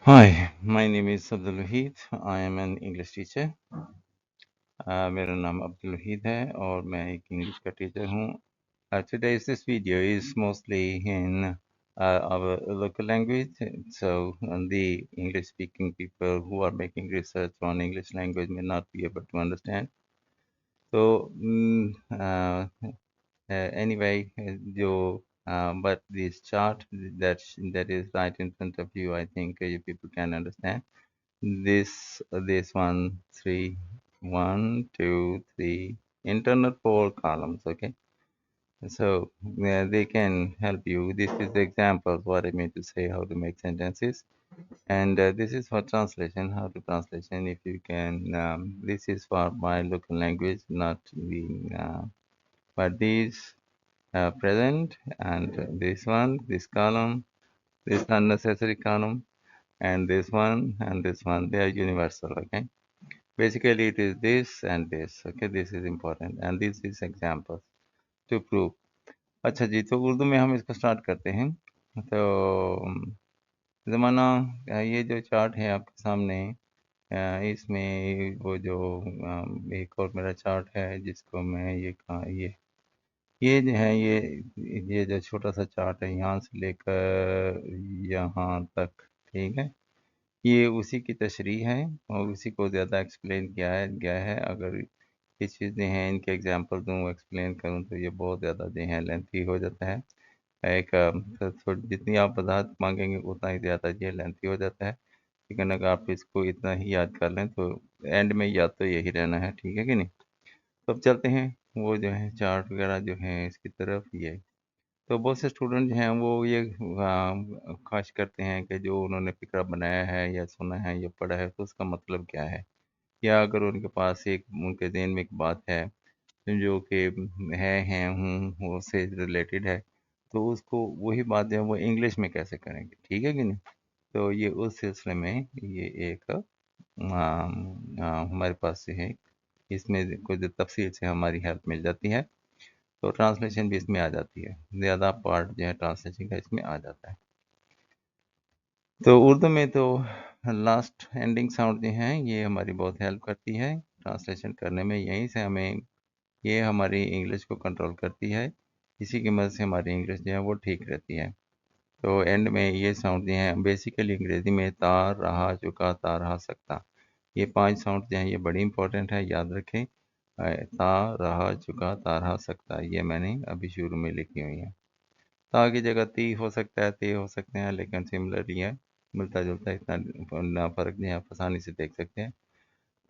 Hi, my name is Abdul Wahid. I am an English teacher. मेरा नाम अब्दुल वहीद है और मैं एक इंग्लिश का टीचर हूँ. Today's this video is mostly in our local language, so the English speaking people who are making research on English language may not be able to understand. So anyway, but this chart that is right in front of you, I think you people can understand. This one, two, three, internal 4 columns. Okay, so they can help you. This is the examples what I mean to say how to make sentences, and this is for translation, how to translation. If you can, this is for my local language, not being, but these present, and this column, this unnecessary column, and this one, they are universal. Okay, basically it is this and this. Okay, this is important, and this is examples to prove. अच्छा जी, तो उर्दू में हम इसको start करते हैं. तो ज़माना, ये जो चार्ट है आपके सामने, इसमें वो जो एक और मेरा चार्ट है जिसको मैं ये जो है ये जो छोटा सा चार्ट है यहाँ से लेकर यहाँ तक, ठीक है, ये उसी की तशरीह है और उसी को ज़्यादा एक्सप्लेन किया है गया है. अगर ये चीज़ें हैं, इनके एग्जांपल दूँ, एक्सप्लेन करूँ तो ये बहुत ज़्यादा जो है लेंथी हो जाता है. एक तो थोड़ी जितनी आप वजाहत मांगेंगे उतना ही ज़्यादा ये लेंथी हो जाता है. लेकिन अगर आप इसको इतना ही याद कर लें तो एंड में याद तो यही रहना है, ठीक है कि नहीं. तो अब चलते हैं वो जो है चार्ट वगैरह जो है इसकी तरफ. ये तो बहुत से स्टूडेंट जो हैं वो ये ख्वाहिश करते हैं कि जो उन्होंने फिक्रा बनाया है या सुना है या पढ़ा है तो उसका मतलब क्या है, या अगर उनके पास एक उनके ज़हन में एक बात है जो कि है हूँ से रिलेटेड है, तो उसको वही बात जो है वो इंग्लिश में कैसे करेंगे, ठीक है कि नहीं. तो ये उस सिलसिले में ये एक हमारे पास से है, इसमें कुछ तफसील से हमारी हेल्प मिल जाती है. तो ट्रांसलेशन भी इसमें आ जाती है, ज़्यादा पार्ट जो है ट्रांसलेशन का इसमें आ जाता है. तो उर्दू में तो लास्ट एंडिंग साउंड जो हैं ये हमारी बहुत हेल्प करती है ट्रांसलेशन करने में. यहीं से हमें ये हमारी इंग्लिश को कंट्रोल करती है, इसी की मदद से हमारी इंग्लिश जो है वो ठीक रहती है. तो एंड में ये साउंड जो हैं बेसिकली अंग्रेज़ी में ता, रहा, चुका, ता, रहा, सकता, ये 5 साउंड जो हैं ये बड़ी इंपॉर्टेंट है, याद रखें. ता, रहा, चुका, ता, रहा, सकता, ये मैंने अभी शुरू में लिखी हुई है. ता की जगह ती हो सकता है, ते हो सकते हैं, लेकिन सिमिलर ही है, मिलता जुलता, इतना ना फ़र्क नहीं है, आप आसानी से देख सकते हैं.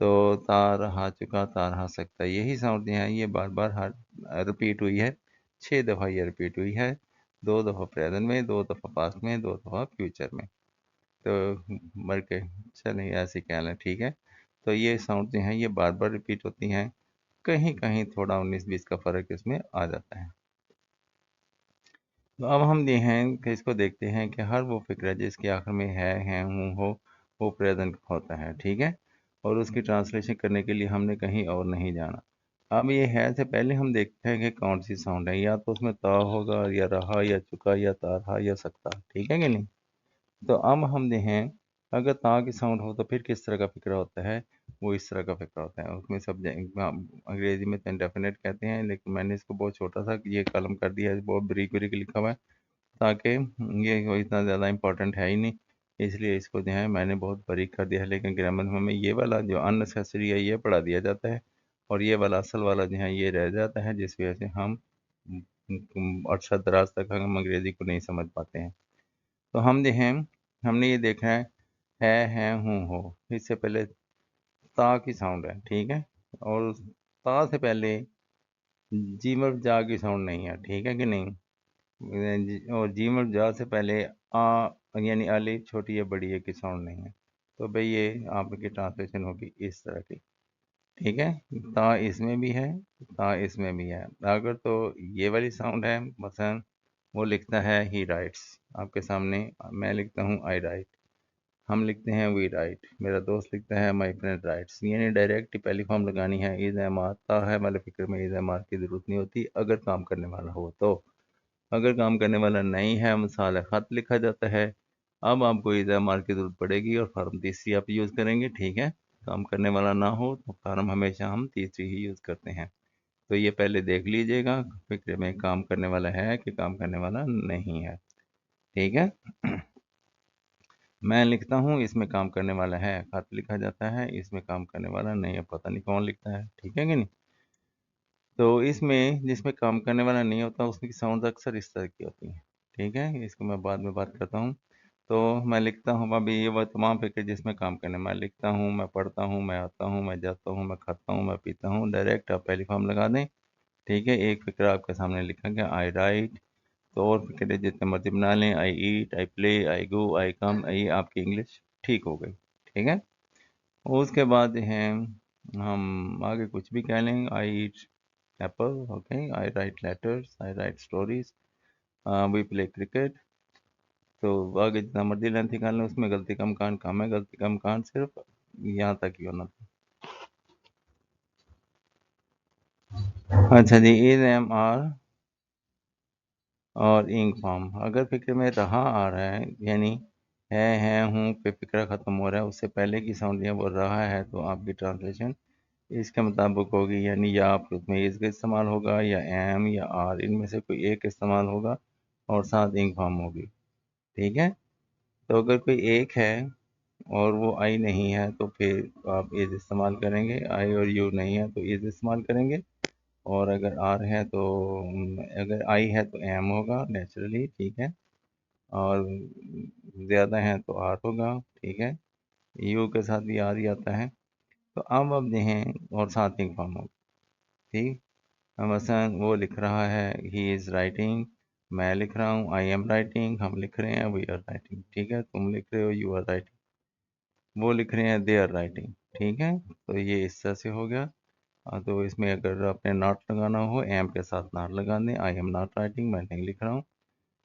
तो ता, रहा, चुका, ता, रहा, सकता, यही साउंड जो है ये बार बार हर रिपीट हुई है. 6 दफ़ा ये रिपीट हुई है, 2 दफ़ा प्रेजेंट में, 2 दफ़ा पास्ट में, 2 दफ़ा फ्यूचर में. तो मर के चलें ऐसे कह लें, ठीक है. तो ये साउंड जो हैं ये बार बार रिपीट होती हैं, कहीं कहीं थोड़ा 19-20 का फ़र्क इसमें आ जाता है. तो अब हम ये हैं कि इसको देखते हैं कि हर वो फ़िक्रा जिसके आखिर में है, हूँ, हो, वो प्रेज़ेंट होता है, ठीक है? और उसकी ट्रांसलेशन करने के लिए हमने कहीं और नहीं जाना. अब ये है से पहले हम देखते हैं कि कौन सी साउंड है, या तो उसमें ता होगा या रहा या चुका या ता रहा या सकता, ठीक है कि नहीं. तो अब हम देखें, अगर ता की साउंड हो तो फिर किस तरह का फ़िक्रा होता है, वो इस तरह का फ़िक्रा होता है. उसमें सब अंग्रेज़ी में तो इंडेफिनिट कहते हैं, लेकिन मैंने इसको बहुत छोटा सा ये कलम कर दिया है, बहुत बारीक बारीक लिखा हुआ है, ताकि ये कोई इतना ज़्यादा इम्पोर्टेंट है ही नहीं, इसलिए इसको जो है मैंने बहुत बारीक कर दिया है. लेकिन ग्रामर में हमें ये वाला जो अननेसेसरी है ये पढ़ा दिया जाता है, और ये वाला असल वाला जो है ये रह जाता है, जिस वजह से हम अरसा दराज तक हम अंग्रेज़ी को नहीं समझ पाते हैं. तो हम जो हैं हमने ये देखा है, हूँ, हो, इससे पहले ता की साउंड है, ठीक है, और ता से पहले जीमर जा की साउंड नहीं है, ठीक है कि नहीं. और जीम और जा से पहले आ यानी अलिफ छोटी या बड़ी है की साउंड नहीं है. तो भाई ये आपकी ट्रांसलेशन होगी इस तरह की, ठीक है. ता इसमें भी है, ता इसमें भी है. अगर तो ये वाली साउंड है, मसलन वो लिखता है ही राइट्स, आपके सामने मैं लिखता हूँ आई राइट, हम लिखते हैं वी राइट, मेरा दोस्त लिखता है माई फ्रेंड राइट्स, यानी डायरेक्ट पहली फॉर्म लगानी है. इज़ एम आर ता है वाले फिक्र में इज़ एम आर की ज़रूरत नहीं होती अगर काम करने वाला हो तो. अगर काम करने वाला नहीं है, मिसाल ख़त लिखा जाता है अब आपको इधर मार की जरूरत पड़ेगी और फार्म तीसरी आप यूज़ करेंगे, ठीक है। काम करने वाला ना हो तो फार्म हमेशा हम तीसरी ही यूज़ करते हैं। तो ये पहले देख लीजिएगा फिक्रे में काम करने वाला है कि काम करने वाला नहीं है, ठीक है। मैं लिखता हूँ इसमें काम करने वाला है, खत लिखा जाता है, इसमें काम करने वाला नहीं है, पता नहीं कौन लिखता है, ठीक है कि नहीं। तो इसमें जिसमें काम करने वाला नहीं होता उसकी साउंड अक्सर इस तरह की होती हैं, ठीक है। इसको मैं बाद में बात करता हूँ। तो मैं लिखता हूँ, अभी ये वह तमाम फिक्र जिसमें काम करने, मैं लिखता हूँ, मैं पढ़ता हूँ, मैं आता हूँ, मैं जाता हूँ, मैं खाता हूँ, मैं पीता हूँ, डायरेक्ट आप पहली फॉर्म लगा दें, ठीक है। एक फिक्र आपके सामने लिखा गया आई राइट। तो और फिक्रे जितने मर्जी बना लें, आई ईट, आई प्ले, आई गो, आई कम, ये आपकी इंग्लिश ठीक हो गई, ठीक है। उसके बाद है हम आगे कुछ भी कह लें, I eat apple, okay, I write letters, I write stories, we play cricket. तो आगे जितना मर्जी लेंथ निकाल लें, उसमें गलती कम कांड कम है, गलती कम कांड सिर्फ यहाँ तक ही होना था। अच्छा जी, इज एम आर और इंक फॉर्म अगर फिक्र में रहा आ रहा है, यानी है हूँ पे फिक्रा ख़त्म हो रहा है, उससे पहले की साउंड है वो रहा है, तो आपकी ट्रांसलेशन इसके मुताबिक होगी, यानी या आप उसमें इज का इस्तेमाल होगा, या एम या आर, इनमें से कोई एक इस्तेमाल होगा और साथ इंक फॉर्म होगी, ठीक है। तो अगर कोई एक है और वो आई नहीं है तो फिर आप इज इस्तेमाल करेंगे, आई और यू नहीं है तो इज इस्तेमाल करेंगे। और अगर आर है तो अगर आई है तो एम होगा नेचुरली, ठीक है। और ज़्यादा है तो आर होगा, ठीक है। यू के साथ भी आर ही आता है। तो अब देखें और साथ इंक फॉर्म होगा, ठीक। मसलन वो लिख रहा है ही इज़ राइटिंग, मैं लिख रहा हूँ आई एम राइटिंग, हम लिख रहे हैं वी आर राइटिंग, ठीक है। तुम लिख रहे हो यू आर राइटिंग, वो लिख रहे हैं दे आर राइटिंग, ठीक है। तो ये इस तरह से हो गया। तो इसमें अगर आपने नॉट लगाना हो, एम के साथ नॉट लगा दें, आई एम नॉट राइटिंग, मैं नहीं लिख रहा हूँ।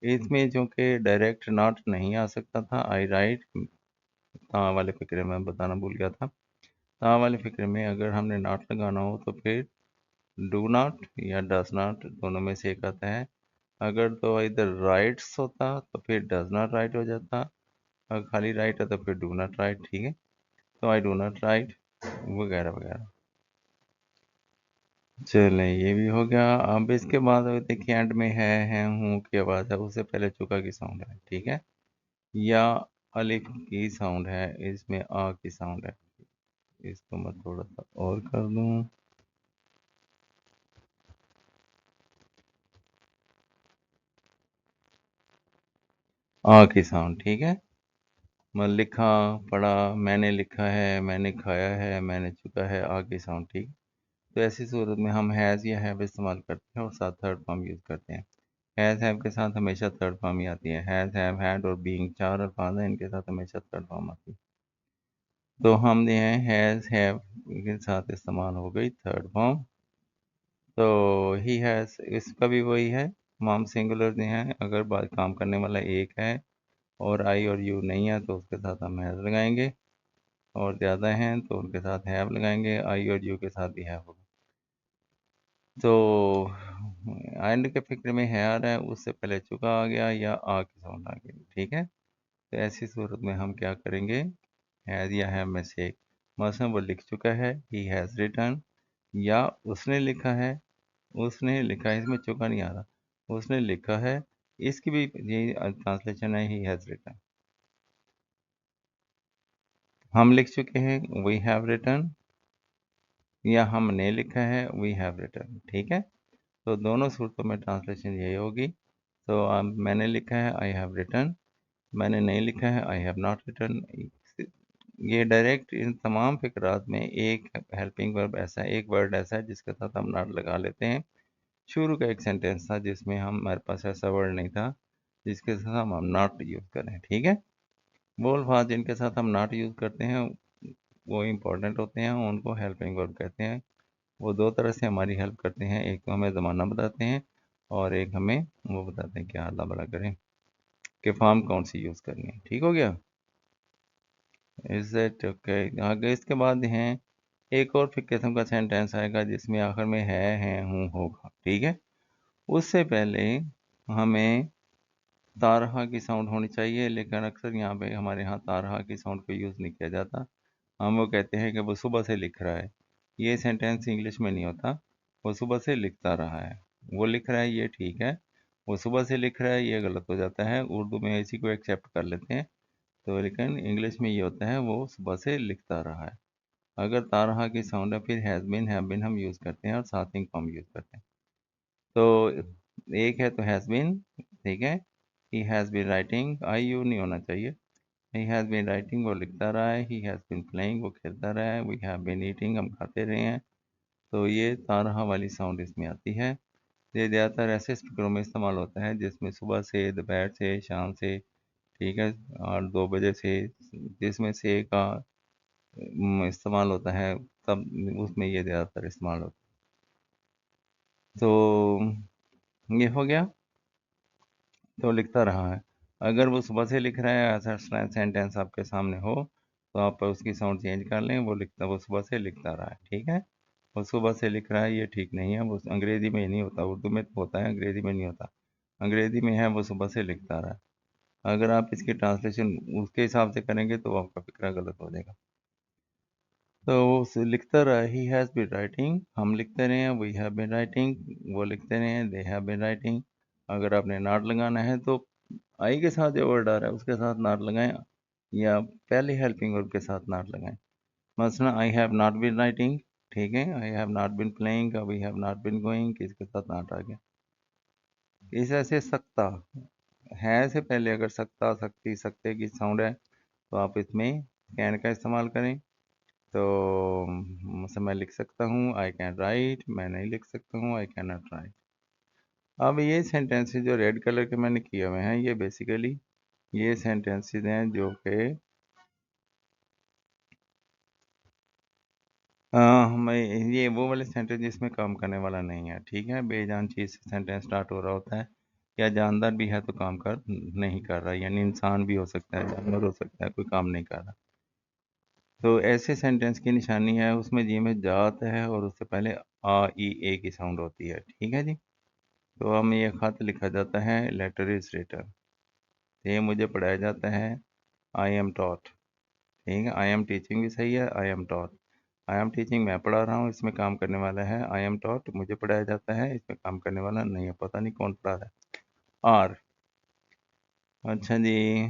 इसमें जो कि डायरेक्ट नॉट नहीं आ सकता था, आई राइट, वाले फिक्रे में बताना भूल गया था। वाले फिक्रे में अगर हमने नॉट लगाना हो तो फिर डू नॉट या डज नॉट दोनों में से एक आता है। अगर तो इधर राइट्स होता तो फिर डज नॉट राइट हो जाता, अगर खाली राइट है तो फिर डू नॉट राइट, ठीक है। तो आई डू नॉट राइट वगैरह वगैरह। चलें, ये भी हो गया। अब इसके बाद देखिए एंड में है हूँ की आवाज़ है, उससे पहले चुका की साउंड है, ठीक है। या अलिफ की साउंड है, इसमें आ की साउंड है। इसको मैं थोड़ा सा और कर दूं, आ की साउंड, ठीक है। मैं लिखा, पढ़ा, मैंने लिखा है, मैंने खाया है, मैंने चुका है, आ की साउंड, ठीक। तो ऐसी सूरत में हम हैज़ या हैव इस्तेमाल करते हैं और साथ थर्ड फॉर्म यूज़ करते हैं। हैज़ हैव के साथ हमेशा थर्ड फॉर्म ही आती है। हैज़ हैव हैड और बीइंग चार अल्फाज हैं, इनके साथ हमेशा थर्ड फॉर्म आती है। तो हम जो है हैज़ हैव के साथ इस्तेमाल हो गई थर्ड फॉर्म। तो ही हैज़ इसका भी वही है, तमाम सिंगुलर जो हैं, अगर बात काम करने वाला एक है और आई और यू नहीं है तो उसके साथ हम हैज़ लगाएंगे, और ज़्यादा हैं तो उनके साथ हैव लगाएंगे, आई और यू के साथ भी हैव होगा। तो एंड के फिक्र में है आ रहा है, उससे पहले चुका आ गया या आ की साउंड आ गई, ठीक है। तो ऐसी सूरत में हम क्या करेंगे, हैज़ या हैव में से एक, मसलन वो लिख चुका है ही हैज़ रिटन, या उसने लिखा है, उसने लिखा है, इसमें चुका नहीं आ रहा, उसने लिखा है, इसकी भी ये ट्रांसलेशन है ही हैज़ रिटन। हम लिख चुके हैं वी हैव रिटन, या हमने लिखा है वी हैव रिटन, ठीक है। तो दोनों सूरतों में ट्रांसलेशन यही होगी। तो मैंने लिखा है आई हैव रिटन, मैंने नहीं लिखा है आई हैव नॉट रिटन। ये डायरेक्ट इन तमाम फिक्रात में एक हेल्पिंग वर्ब ऐसा है, एक वर्ड ऐसा है जिसके साथ हम नॉट लगा लेते हैं। शुरू का एक सेंटेंस था जिसमें हमारे पास ऐसा वर्ड नहीं था जिसके साथ हम नॉट यूज़ करें, ठीक है। वो अल्फाज जिनके साथ हम नॉट यूज़ करते हैं वो इम्पोर्टेंट होते हैं, उनको हेल्पिंग वर्ब कहते हैं। वो दो तरह से हमारी हेल्प करते हैं, एक तो हमें ज़माना बताते हैं और एक हमें वो बताते हैं कि अल्लाह भला करें कि फॉर्म कौन सी यूज़ करनी है, ठीक हो गया। Is it okay. आगे इसके बाद हैं एक और फिर किस्म का सेंटेंस आएगा जिसमें आखिर में है हूँ होगा, ठीक है। उससे पहले हमें तारहा की साउंड होनी चाहिए, लेकिन अक्सर यहाँ पे हमारे यहाँ तारहा की साउंड को यूज़ नहीं किया जाता। हम वो कहते हैं कि वो सुबह से लिख रहा है। ये सेंटेंस इंग्लिश में नहीं होता। वो सुबह से लिखता रहा है। वो लिख रहा है, ये ठीक है। वो सुबह से लिख रहा है, ये गलत हो जाता है। उर्दू में इसी को एक्सेप्ट कर लेते हैं। तो लेकिन इंग्लिश में ये होता है, वो सुबह से लिखता रहा है। अगर तारहा की साउंड है, फिर हैज़ बीन, हैव बीन हम यूज़ करते हैं और साथिंग फॉर्म यूज़ करते हैं। तो एक है तो हैज़ बीन, ठीक है। He has been writing, I you नहीं होना चाहिए। ही हैज़ बीन राइटिंग, वो लिखता रहा है। ही हैज़ बीन प्लेइंग, वो खेलता रहा है। वी हैव बीन ईटिंग, हम खाते रहे हैं। तो ये तारहा वाली साउंड इसमें आती है। ये ज़्यादातर ऐसे स्पीकरों में इस्तेमाल होता है जिसमें सुबह से, दोपहर से, शाम से, ठीक है, और 2 बजे से, जिसमें से का इस्तेमाल होता है, तब उसमें ये ज़्यादातर इस्तेमाल होता है। तो ये हो गया। तो लिखता रहा है। अगर वो सुबह से लिख रहा है, ऐसा सेंटेंस आपके सामने हो, तो आप उसकी साउंड चेंज कर लें। वो सुबह से लिखता रहा है, ठीक है। वो सुबह से लिख रहा है, ये ठीक नहीं है। वो अंग्रेज़ी में नहीं होता, उर्दू में तो होता है, अंग्रेज़ी में नहीं होता। अंग्रेज़ी में है, वो सुबह से लिखता रहा है। अगर आप इसकी ट्रांसलेशन उसके हिसाब से करेंगे तो आपका फ़िक्रा गलत हो जाएगा। तो वो लिखता रहा, ही हैज़ बीन राइटिंग, हम लिखते रहे हैं। वी हैव बीन राइटिंग, वो लिखते रहे हैं। They have been writing. अगर आपने नॉट लगाना है तो आई के साथ जो वर्ड आ रहा है उसके साथ नॉट लगाएं, या पहले हेल्पिंग वर्ब के साथ नॉट लगाएं। मसलन I have not been writing, ठीक है। I have not been playing, we have not been going, किसके साथ नॉट आ गया। इस ऐसे सकता है से पहले अगर सकता, सकती, सकते की साउंड है तो आप इसमें कैन का इस्तेमाल करें। तो मतलब मैं लिख सकता हूँ आई कैन राइट, मैं नहीं लिख सकता हूँ आई कैन नॉट राइट। अब ये सेंटेंसेस जो रेड कलर के मैंने किए हुए हैं, ये बेसिकली ये सेंटेंसेस हैं जो कि हमें ये वो वाले सेंटेंस जिसमें काम करने वाला नहीं है, ठीक है। बेजान चीज़ से सेंटेंस स्टार्ट हो रहा होता है, या जानदार भी है तो काम कर नहीं कर रहा, यानी इंसान भी हो सकता है, जानवर हो सकता है, कोई काम नहीं कर रहा। तो ऐसे सेंटेंस की निशानी है, उसमें जी में जात है और उससे पहले आ ई ए की साउंड होती है, ठीक है जी। तो हमें ये खत लिखा जाता है, लेटर इज रिटन। ये मुझे पढ़ाया जाता है, आई एम टॉट, ठीक है। आई एम टीचिंग भी सही है, आई am taught. I am teaching मैं पढ़ा रहा हूँ, इसमें काम करने वाला है। आई एम टॉट मुझे पढ़ाया जाता है, इसमें काम करने वाला नहीं है, पता नहीं कौन पढ़ा रहा है। आर, अच्छा जी।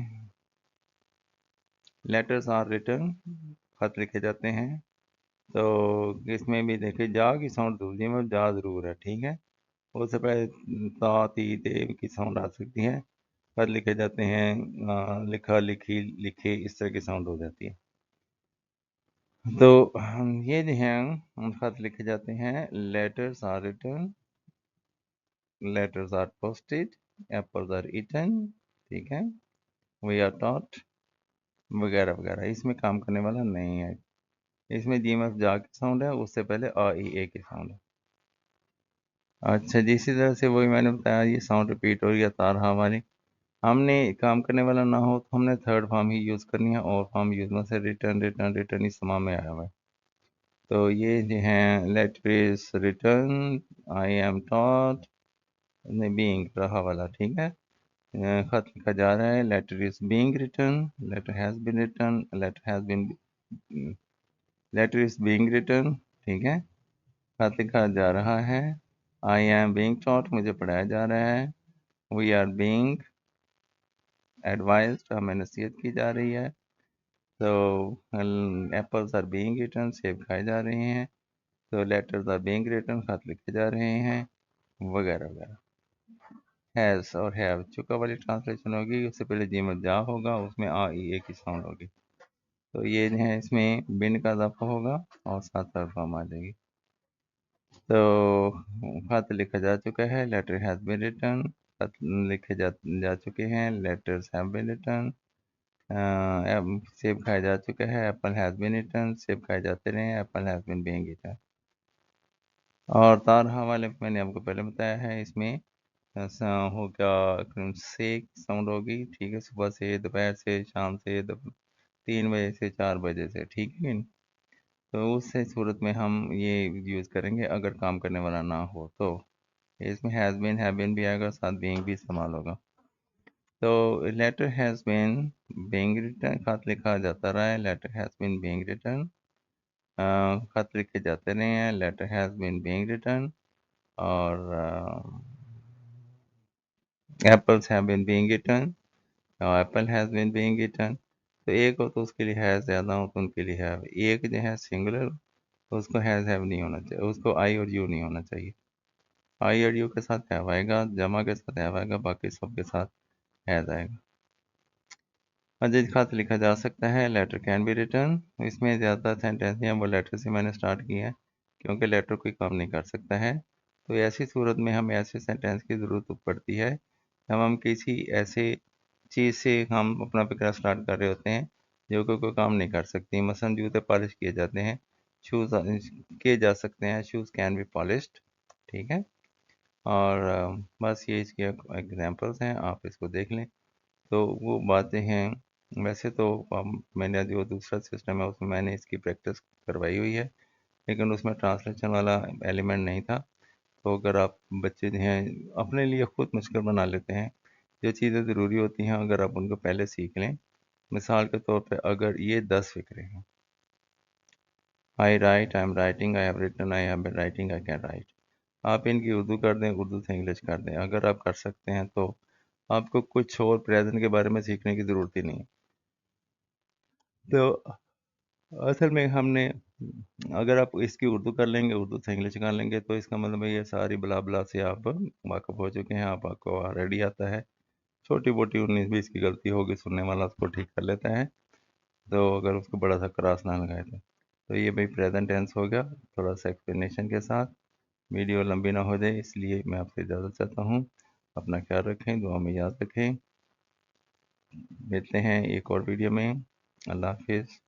लेटर्स आर रिटन, खत लिखे जाते हैं। तो इसमें भी देखिए जा की साउंड दूसरी में जा ज़रूर है, ठीक है। उससे पहले ता ती ते की साउंड आ सकती है। खत लिखे जाते हैं, लिखा लिखी लिखे, इस तरह की साउंड हो जाती है। तो ये जो हैं खत लिखे जाते हैं। Letters are written, letters are posted, apples are eaten, ठीक है। वी आर टॉट, वगैरह वगैरह। इसमें काम करने वाला नहीं है। इसमें जी में जा की साउंड है, उससे पहले आ ई ए की साउंड है। अच्छा जी, इसी तरह से वही मैंने बताया, ये साउंड रिपीट हो रही है तार हमारी। हमने काम करने वाला ना हो तो हमने थर्ड फॉर्म ही यूज़ करनी है, और फॉर्म यूज़ में से रिटर्न रिटर्न रिटर्न इस तमाम में आया हुआ है। तो ये जो हैं, letter is written, I am taught, being रहा वाला, ठीक है। खत लिखा जा रहा है, letter is being written, letter has been written, letter has been, letter is being written, ठीक है। खत लिखा जा रहा है। आई एम बीइंग टॉट, मुझे पढ़ाया जा रहा है। वी आर बीइंग एडवाइज्ड, हमें नसीहत की जा रही है। तो एप्पल्स आर बीइंग रिटर्न, सेब खाए जा रहे हैं। तो लेटर्स आर बीइंग रिटर्न, खत लिखे जा रहे हैं, वगैरह वगैरह। हैज़ और हैव चुका वाली ट्रांसलेशन होगी, उससे पहले जी में जा होगा, उसमें आ ई ए की साउंड होगी। तो ये जो है, इसमें बिन का इजाफा होगा और साथ साथ फॉर्म आ जाएगी। तो खत लिखा जा चुका है, लेटर हैज़ बीन रिटर्न। खत लिखे जा चुके हैं, लेटर्स हैव बीन रिटर्न। सेब खाया जा चुका है, एप्पल हैज़ बीन ईटन, सेब खाए जाते रहे हैं, apple has been being eaten. और तारहा वाले मैंने आपको पहले बताया है, इसमें होगा से साउंड होगी, ठीक है। सुबह से, दोपहर से, शाम से, 3 बजे से 4 बजे से, ठीक है। तो उस सूरत में हम ये यूज़ करेंगे अगर काम करने वाला ना हो तो। इसमें हैज़ बीन हैव बीन भी आएगा, साथ बीइंग भी इस्तेमाल होगा। तो letter has been being written, खत लिखा जाता रहा है, letter has been being written, खत लिखे जाते रहे हैं, letter has been being written, और apples have been being written, apple has been being written. तो एक हो तो उसके लिए हैज़ ज़्यादा हो तो उनके लिए हैव, एक जो है सिंगुलर तो उसको हैज़ हैव नहीं होना चाहिए, उसको आई और यू नहीं होना चाहिए। आई और यू के साथ हैव आएगा, जमा के साथ हैव आएगा, बाकी सब के साथ हैज़ आएगा। मजीद खत लिखा जा सकता है, लेटर कैन बी रिटन। इसमें ज़्यादा सेंटेंस हैं, वो लेटर से मैंने स्टार्ट किया है क्योंकि लेटर कोई काम नहीं कर सकता है। तो ऐसी सूरत में हमें ऐसे सेंटेंस की ज़रूरत पड़ती है जब हम किसी ऐसे चीज़ से हम अपना फिक्रा स्टार्ट कर रहे होते हैं जो कि कोई काम नहीं कर सकती। मसलन जूते पॉलिश किए जाते हैं, शूज़ किए जा सकते हैं, शूज़ कैन बी पॉलिश्ड, ठीक है। और बस ये इसके एग्जांपल्स हैं, आप इसको देख लें। तो वो बातें हैं, वैसे तो मैंने जो दूसरा सिस्टम है उसमें मैंने इसकी प्रैक्टिस करवाई हुई है, लेकिन उसमें ट्रांसलेशन वाला एलिमेंट नहीं था। तो अगर आप बच्चे जो हैं अपने लिए खुद मुश्किल बना लेते हैं, जो चीज़ें ज़रूरी होती हैं अगर आप उनको पहले सीख लें, मिसाल के तौर पे अगर ये 10 फिक्रे हैं, I write, I am writing, I have written, I have been writing, I can write, आप इनकी उर्दू कर दें, उर्दू से इंग्लिश कर दें, अगर आप कर सकते हैं तो आपको कुछ और प्रेजेंट के बारे में सीखने की ज़रूरत ही नहीं है। तो असल में हमने, अगर आप इसकी उर्दू कर लेंगे, उर्दू से इंग्लिश कर लेंगे, तो इसका मतलब है ये सारी बला बला से आप वाकफ़ हो चुके हैं, आपको ऑलरेडी आता है। छोटी मोटी 19-20 की गलती होगी, सुनने वाला उसको ठीक कर लेता है, तो अगर उसको बड़ा सा क्रॉस ना लगाए तो ये भाई प्रेजेंट टेंस हो गया थोड़ा सा एक्सप्लेनेशन के साथ। वीडियो लंबी ना हो जाए इसलिए मैं आपसे इजाज़त चाहता हूँ। अपना ख्याल रखें, दुआ में याद रखें। मिलते हैं एक और वीडियो में। अल्लाह हाफिज़।